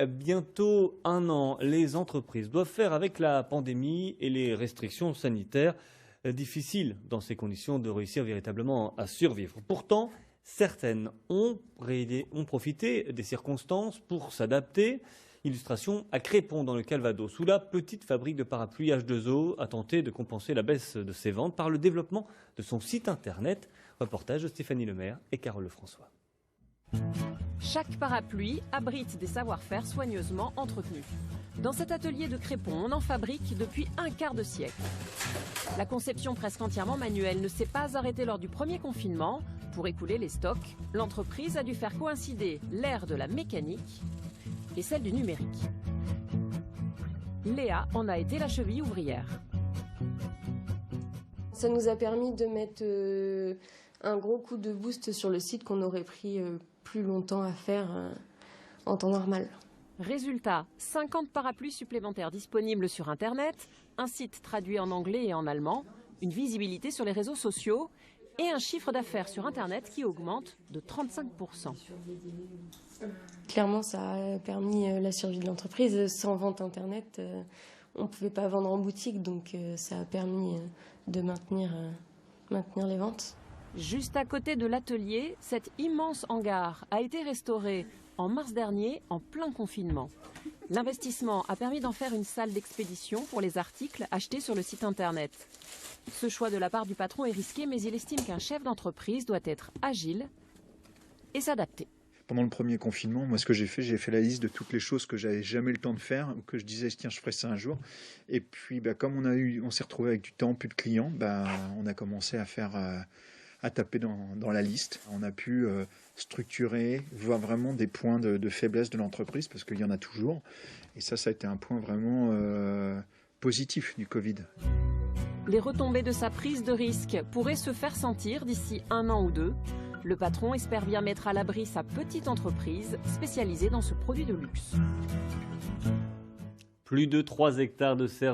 bientôt un an. Les entreprises doivent faire avec la pandémie et les restrictions sanitaires. Difficile dans ces conditions de réussir véritablement à survivre. Pourtant, certaines ont profité des circonstances pour s'adapter. Illustration à Crépon dans le Calvados, où la petite fabrique de parapluies H2O a tenté de compenser la baisse de ses ventes par le développement de son site internet. Reportage de Stéphanie Lemaire et Carole Lefrançois. Chaque parapluie abrite des savoir-faire soigneusement entretenus. Dans cet atelier de Crépon, on en fabrique depuis un quart de siècle. La conception presque entièrement manuelle ne s'est pas arrêtée lors du premier confinement. Pour écouler les stocks, l'entreprise a dû faire coïncider l'ère de la mécanique et celle du numérique. Léa en a été la cheville ouvrière. Ça nous a permis de mettre un gros coup de boost sur le site qu'on aurait pris plus longtemps à faire en temps normal. Résultat, 50 parapluies supplémentaires disponibles sur Internet, un site traduit en anglais et en allemand, une visibilité sur les réseaux sociaux et un chiffre d'affaires sur Internet qui augmente de 35%. Clairement, ça a permis la survie de l'entreprise. Sans vente Internet, on ne pouvait pas vendre en boutique, donc ça a permis de maintenir les ventes. Juste à côté de l'atelier, cet immense hangar a été restauré en mars dernier, en plein confinement. L'investissement a permis d'en faire une salle d'expédition pour les articles achetés sur le site Internet. Ce choix de la part du patron est risqué, mais il estime qu'un chef d'entreprise doit être agile et s'adapter. Pendant le premier confinement, moi, ce que j'ai fait la liste de toutes les choses que j'avais jamais le temps de faire, ou que je disais, tiens, je ferai ça un jour. Et puis, comme on s'est retrouvé avec du temps, plus de clients, on a commencé à taper dans la liste. On a pu structurer, voir vraiment des points de faiblesse de l'entreprise, parce qu'il y en a toujours. Et ça a été un point vraiment positif du Covid. Les retombées de sa prise de risque pourraient se faire sentir d'ici 1 an ou 2. Le patron espère bien mettre à l'abri sa petite entreprise spécialisée dans ce produit de luxe. Plus de 3 hectares de serre